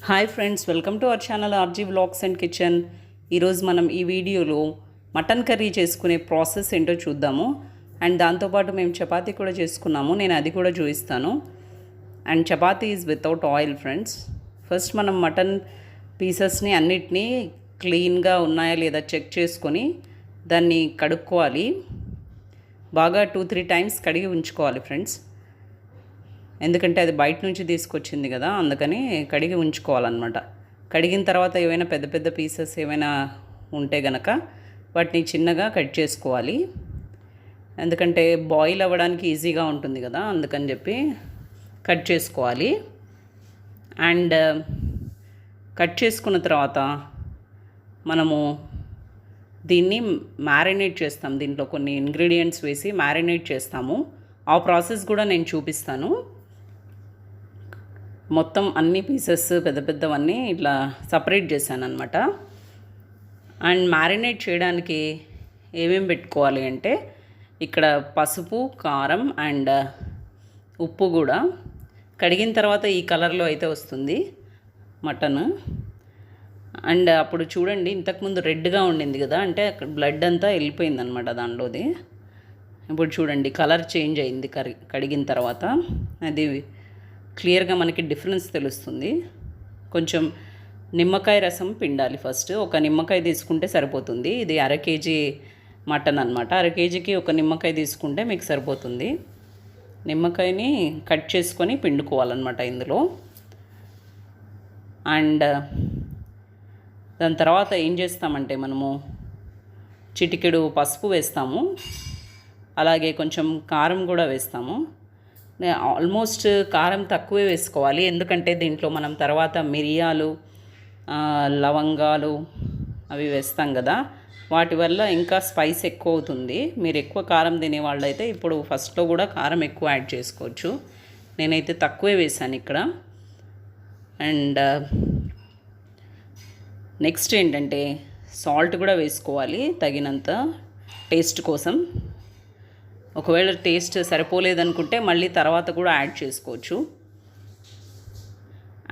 Hi friends, welcome to our channel RG vlogs and kitchen. ఈరోజు మనం ఈ వీడియోలో మటన్ కర్రీ చేసుకునే ప్రాసెస్ ఏంటో చూద్దాము. అండ్ దాంతోపాటు మేము చపాతీ కూడా చేసుకున్నాము, నేను అది కూడా చూపిస్తాను. And chapati is without oil friends. First మనం మటన్ పీసెస్ని అన్నిటినీ క్లీన్గా ఉన్నాయా లేదా చెక్ చేసుకొని దాన్ని కడుక్కోవాలి. బాగా 2-3 టైమ్స్ కడిగి ఉంచుకోవాలి ఫ్రెండ్స్, ఎందుకంటే అది బయట నుంచి తీసుకొచ్చింది కదా, అందుకని కడిగి ఉంచుకోవాలన్నమాట. కడిగిన తర్వాత ఏవైనా పెద్ద పెద్ద పీసెస్ ఏమైనా ఉంటే గనక వాటిని చిన్నగా కట్ చేసుకోవాలి, ఎందుకంటే బాయిల్ అవ్వడానికి ఈజీగా ఉంటుంది కదా, అందుకని చెప్పి కట్ చేసుకోవాలి. అండ్ కట్ చేసుకున్న తర్వాత మనము దీన్ని మ్యారినేట్ చేస్తాం. దీంట్లో కొన్ని ఇంగ్రీడియంట్స్ వేసి మ్యారినేట్ చేస్తాము. ఆ ప్రాసెస్ కూడా నేను చూపిస్తాను. మొత్తం అన్ని పీసెస్ పెద్ద పెద్దవన్నీ ఇట్లా సపరేట్ చేశాను అనమాట. అండ్ మ్యారినేట్ చేయడానికి ఏమేమి పెట్టుకోవాలి అంటే ఇక్కడ పసుపు, కారం అండ్ ఉప్పు కూడా. కడిగిన తర్వాత ఈ కలర్లో అయితే వస్తుంది మటన్. అండ్ అప్పుడు చూడండి, ఇంతకుముందు రెడ్గా ఉండింది కదా, అంటే అక్కడ బ్లడ్ అంతా వెళ్ళిపోయింది అనమాట దాంట్లోది. ఇప్పుడు చూడండి కలర్ చేంజ్ అయింది కడిగిన తర్వాత. అది క్లియర్గా మనకి డిఫరెన్స్ తెలుస్తుంది. కొంచెం నిమ్మకాయ రసం పిండాలి. ఫస్ట్ ఒక నిమ్మకాయ తీసుకుంటే సరిపోతుంది. ఇది 1/2 kg మటన్ అనమాట. 1/2 kgకి ఒక నిమ్మకాయ తీసుకుంటే మీకు సరిపోతుంది. నిమ్మకాయని కట్ చేసుకొని పిండుకోవాలన్నమాట ఇందులో. అండ్ దాని తర్వాత ఏం చేస్తామంటే మనము చిటికెడు పసుపు వేస్తాము, అలాగే కొంచెం కారం కూడా వేస్తాము. ఆల్మోస్ట్ కారం తక్కువే వేసుకోవాలి, ఎందుకంటే దీంట్లో మనం తర్వాత మిరియాలు, లవంగాలు అవి వేస్తాం కదా, వాటి వల్ల ఇంకా స్పైస్ ఎక్కువ అవుతుంది. మీరు ఎక్కువ కారం తినేవాళ్ళు అయితే ఇప్పుడు ఫస్ట్లో కూడా కారం ఎక్కువ యాడ్ చేసుకోవచ్చు. నేనైతే తక్కువే వేసాను ఇక్కడ. అండ్ నెక్స్ట్ ఏంటంటే సాల్ట్ కూడా వేసుకోవాలి తగినంత, టేస్ట్ కోసం. ఒకవేళ టేస్ట్ సరిపోలేదనుకుంటే మళ్ళీ తర్వాత కూడా యాడ్ చేసుకోవచ్చు.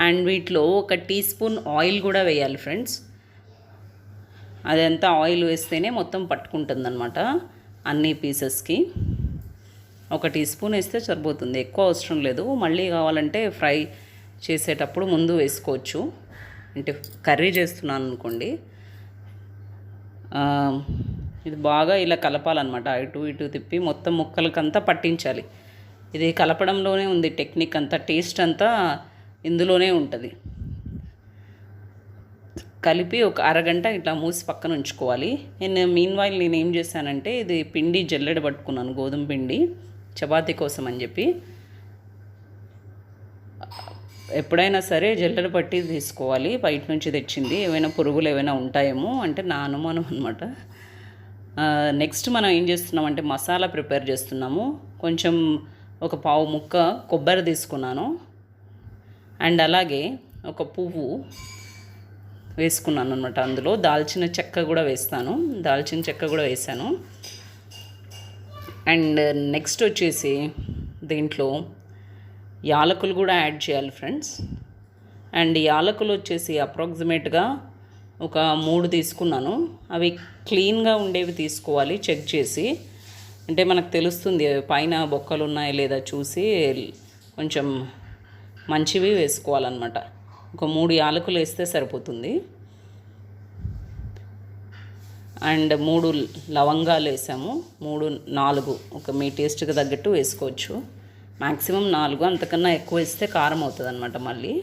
అండ్ వీటిలో 1 టీ స్పూన్ ఆయిల్ కూడా వేయాలి ఫ్రెండ్స్. అదంతా ఆయిల్ వేస్తేనే మొత్తం పట్టుకుంటుంది అనమాట అన్ని పీసెస్కి. 1 టీ స్పూన్ వేస్తే సరిపోతుంది, ఎక్కువ అవసరం లేదు. మళ్ళీ కావాలంటే ఫ్రై చేసేటప్పుడు ముందు వేసుకోవచ్చు. అంటే కర్రీ చేస్తున్నాను అనుకోండి, ఇది బాగా ఇలా కలపాలన్నమాట. ఇటు ఇటు తిప్పి మొత్తం ముక్కలకంతా పట్టించాలి. ఇది కలపడంలోనే ఉంది టెక్నిక్ అంతా, టేస్ట్ అంతా ఇందులోనే ఉంటుంది. కలిపి ఒక అరగంట ఇట్లా మూసి పక్కన ఉంచుకోవాలి. మీన్వైల్ నేను ఏం చేశానంటే ఇది పిండి జల్లెడ పట్టుకున్నాను, గోధుమ పిండి చపాతీ కోసం అని చెప్పి. ఎప్పుడైనా సరే జల్లెడ పట్టి తీసుకోవాలి, బయట నుంచి తెచ్చింది. ఏమైనా పురుగులు ఏమైనా ఉంటాయేమో అంటే నా అనుమానం అనమాట. నెక్స్ట్ మనం ఏం చేస్తున్నామంటే మసాలా ప్రిపేర్ చేస్తున్నాము. కొంచెం ఒక పావు ముక్క కొబ్బరి తీసుకున్నాను, అండ్ అలాగే ఒక పువ్వు వేసుకున్నాను అనమాట. అందులో దాల్చిన చెక్క కూడా వేస్తాను, దాల్చిన చెక్క కూడా వేసాను. అండ్ నెక్స్ట్ వచ్చేసి దీంట్లో యాలకులు కూడా యాడ్ చేయాలి ఫ్రెండ్స్. అండ్ యాలకులు వచ్చేసి అప్రాక్సిమేట్గా ఒక 3 తీసుకున్నాను. అవి క్లీన్గా ఉండేవి తీసుకోవాలి, చెక్ చేసి. అంటే మనకు తెలుస్తుంది పైన బొక్కలు ఉన్నాయా లేదా చూసి కొంచెం మంచివి వేసుకోవాలన్నమాట. ఒక 3 యాలకులు వేస్తే సరిపోతుంది. అండ్ 3 లవంగాలు వేసాము, 3-4 ఒక మీ టేస్ట్కి తగ్గట్టు వేసుకోవచ్చు. మ్యాక్సిమం 4, అంతకన్నా ఎక్కువ వేస్తే కారం అవుతుంది అనమాట మళ్ళీ.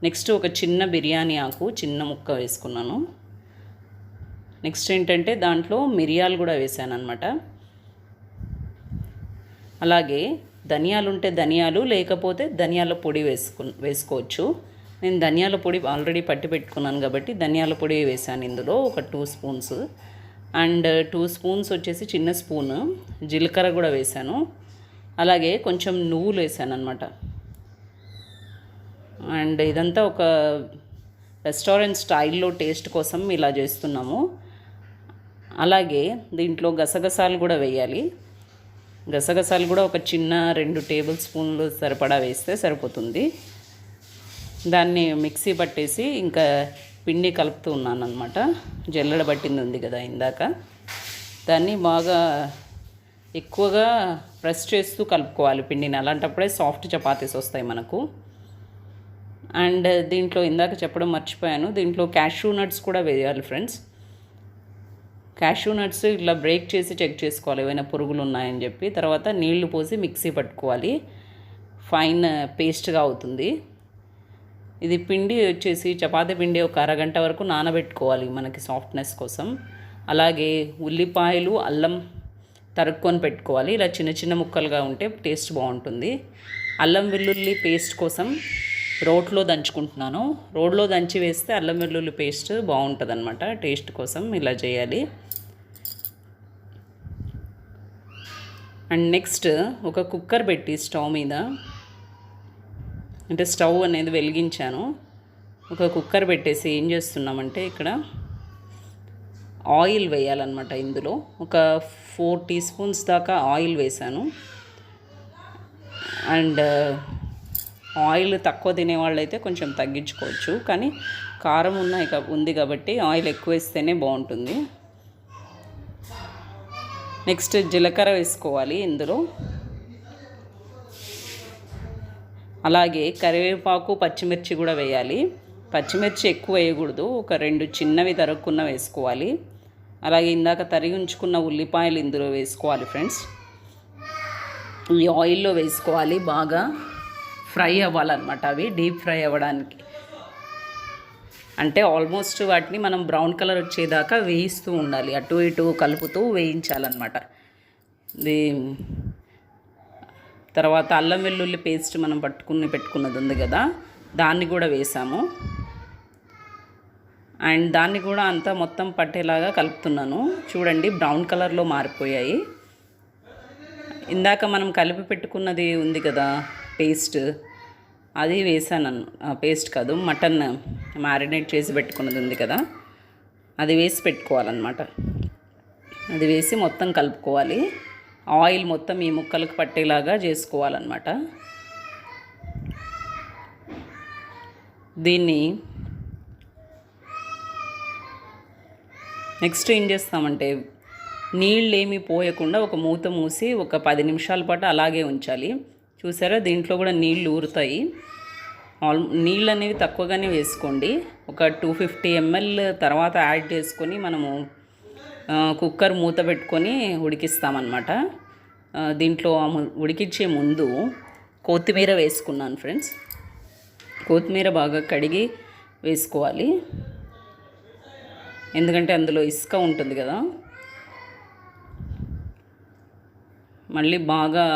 నెక్స్ట్ ఒక చిన్న బిర్యానీ ఆకు చిన్న ముక్క వేసుకున్నాను. నెక్స్ట్ ఏంటంటే దాంట్లో మిరియాలు కూడా వేసాను అనమాట. అలాగే ధనియాలు ఉంటే ధనియాలు, లేకపోతే ధనియాల పొడి వేసుకోవచ్చు. నేను ధనియాల పొడి ఆల్రెడీ పట్టి పెట్టుకున్నాను కాబట్టి ధనియాల పొడి వేసాను ఇందులో ఒక 2 స్పూన్స్. అండ్ 2 స్పూన్స్ వచ్చేసి చిన్న స్పూను జీలకర్ర కూడా వేసాను. అలాగే కొంచెం నువ్వులు వేసాను అనమాట. అండ్ ఇదంతా ఒక రెస్టారెంట్ స్టైల్లో టేస్ట్ కోసం ఇలా చేస్తున్నాము. అలాగే దీంట్లో గసగసాలు కూడా వేయాలి. గసగసాలు కూడా ఒక చిన్న 2 టేబుల్ స్పూన్లు సరిపడా వేస్తే సరిపోతుంది. దాన్ని మిక్సీ పట్టేసి ఇంకా పిండి కలుపుతూ ఉన్నాను అనమాట. జల్లెడ పట్టింది ఉంది కదా ఇందాక, దాన్ని బాగా ఎక్కువగా ప్రెస్ చేస్తూ కలుపుకోవాలి పిండిని. అలాంటప్పుడే సాఫ్ట్ చపాతీస్ వస్తాయి మనకు. అండ్ దీంట్లో ఇందాక చెప్పడం మర్చిపోయాను, దీంట్లో క్యాష్యూ నట్స్ కూడా వేయాలి ఫ్రెండ్స్. క్యాష్యూ నట్స్ ఇట్లా బ్రేక్ చేసి చెక్ చేసుకోవాలి ఏమైనా పురుగులు ఉన్నాయని చెప్పి. తర్వాత నీళ్లు పోసి మిక్సీ పట్టుకోవాలి, ఫైన్ పేస్ట్గా అవుతుంది. ఇది పిండి వచ్చేసి చపాతీ పిండి ఒక అరగంట వరకు నానబెట్టుకోవాలి మనకి సాఫ్ట్నెస్ కోసం. అలాగే ఉల్లిపాయలు అల్లం తరుక్కొని పెట్టుకోవాలి. ఇలా చిన్న చిన్న ముక్కలుగా ఉంటే టేస్ట్ బాగుంటుంది. అల్లం వెల్లుల్లి పేస్ట్ కోసం రోట్లో దంచుకుంటున్నాను. రోడ్లో దంచి వేస్తే అల్లం వెల్లుల్లి పేస్ట్ బాగుంటుంది అనమాట. టేస్ట్ కోసం ఇలా చేయాలి. అండ్ నెక్స్ట్ ఒక కుక్కర్ పెట్టి స్టవ్ మీద, అంటే స్టవ్ అనేది వెలిగించాను. ఒక కుక్కర్ పెట్టేసి ఏం చేస్తున్నామంటే ఇక్కడ ఆయిల్ వేయాలన్నమాట. ఇందులో ఒక 4 టీ స్పూన్స్ దాకా ఆయిల్ వేసాను. అండ్ ఆయిల్ తక్కువ తినేవాళ్ళైతే కొంచెం తగ్గించుకోవచ్చు, కానీ కారం ఉంది కాబట్టి ఆయిల్ ఎక్కువ వేస్తేనే బాగుంటుంది. నెక్స్ట్ జీలకర్ర వేసుకోవాలి ఇందులో. అలాగే కరివేపాకు పచ్చిమిర్చి కూడా వేయాలి. పచ్చిమిర్చి ఎక్కువ వేయకూడదు, ఒక 2 చిన్నవి తరుక్కున్న వేసుకోవాలి. అలాగే ఇందాక తరిగి ఉంచుకున్న ఉల్లిపాయలు ఇందులో వేసుకోవాలి ఫ్రెండ్స్. ఈ ఆయిల్లో వేసుకోవాలి, బాగా ఫ్రై అవ్వాలన్నమాట. అవి డీప్ ఫ్రై అవ్వడానికి, అంటే ఆల్మోస్ట్ వాటిని మనం బ్రౌన్ కలర్ వచ్చేదాకా వేయిస్తూ ఉండాలి, అటు ఇటు కలుపుతూ వేయించాలన్నమాట. తర్వాత అల్లం వెల్లుల్లి పేస్ట్ మనం పెట్టుకున్నది ఉంది కదా, దాన్ని కూడా వేసాము. అండ్ దాన్ని కూడా అంతా మొత్తం పట్టేలాగా కలుపుతున్నాను. చూడండి బ్రౌన్ కలర్లో మారిపోయాయి. ఇందాక మనం కలిపి పెట్టుకున్నది ఉంది కదా పేస్ట్, అది వేసాను. పేస్ట్ కాదు, మటన్ మ్యారినేట్ చేసి పెట్టుకున్నది ఉంది కదా, అది వేసి పెట్టుకోవాలన్నమాట. అది వేసి మొత్తం కలుపుకోవాలి. ఆయిల్ మొత్తం ఈ ముక్కలకు పట్టేలాగా చేసుకోవాలన్నమాట. దీన్ని నెక్స్ట్ ఏం చేస్తామంటే నీళ్ళు ఏమీ పోయకుండా ఒక మూత మూసి ఒక 10 నిమిషాల పాటు అలాగే ఉంచాలి. చూసారా, దీంట్లో కూడా నీళ్ళు ఊరుతాయి. నీళ్ళు అనేవి తక్కువగానే వేసుకోండి. ఒక 250 ml తర్వాత యాడ్ చేసుకొని మనము కుక్కర్ మూత పెట్టుకొని ఉడికిస్తామన్నమాట. దీంట్లో ఉడికించే ముందు కొత్తిమీర వేసుకున్నాను ఫ్రెండ్స్. కొత్తిమీర బాగా కడిగి వేసుకోవాలి, ఎందుకంటే అందులో ఇసుక ఉంటుంది కదా. మళ్ళీ బాగా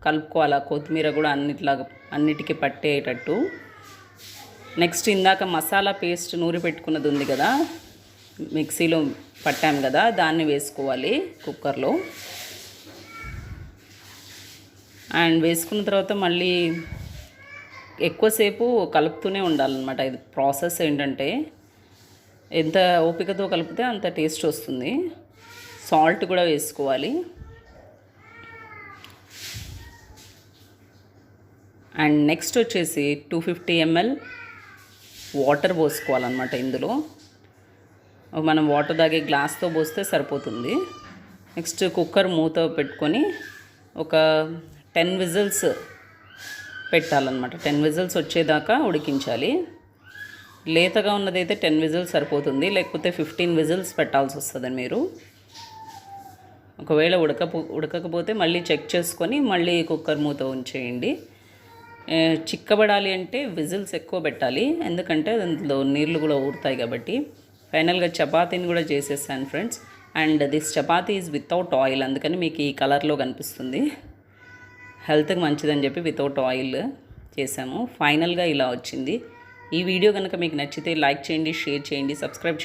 కలుపుకోవాలి, కొత్తిమీర కూడా అన్నిటికీ పట్టేటట్టు. నెక్స్ట్ ఇందాక మసాలా పేస్ట్ నూరి పెట్టుకున్నది ఉంది కదా, మిక్సీలో పట్టాం కదా, దాన్ని వేసుకోవాలి కుక్కర్లో. అండ్ వేసుకున్న తర్వాత మళ్ళీ ఎక్కువసేపు కలుపుతూనే ఉండాలన్నమాట. ఇది ప్రాసెస్ ఏంటంటే ఎంత ఓపికతో కలిపితే అంత టేస్ట్ వస్తుంది. సాల్ట్ కూడా వేసుకోవాలి. అండ్ నెక్స్ట్ వచ్చేసి 250 ml వాటర్ పోసుకోవాలన్నమాట. ఇందులో మనం వాటర్ తాగే గ్లాస్తో పోస్తే సరిపోతుంది. నెక్స్ట్ కుక్కర్ మూత పెట్టుకొని ఒక 10 విజిల్స్ పెట్టాలన్నమాట. 10 విజిల్స్ వచ్చేదాకా ఉడికించాలి. లేతగా ఉన్నదైతే 10 విజిల్స్ సరిపోతుంది, లేకపోతే 15 విజిల్స్ పెట్టాల్సి వస్తుంది మీరు. ఒకవేళ ఉడకకపోతే మళ్ళీ చెక్ చేసుకొని మళ్ళీ కుక్కర్ మూత ఉంచేయండి. చిక్కబడాలి అంటే విజిల్స్ ఎక్కువ పెట్టాలి, ఎందుకంటే అందులో నీళ్ళు కూడా ఊరుతాయి కాబట్టి. ఫైనల్గా చపాతీని కూడా చేసేసాను friends. And this chapati is without oil, అందుకని మీకు ఈ కలర్లో కనిపిస్తుంది. హెల్త్కి మంచిదని చెప్పి వితౌట్ ఆయిల్ చేసాము. ఫైనల్గా ఇలా వచ్చింది. ఈ వీడియో కనుక మీకు నచ్చితే లైక్ చేయండి, షేర్ చేయండి, సబ్స్క్రైబ్ చేయండి.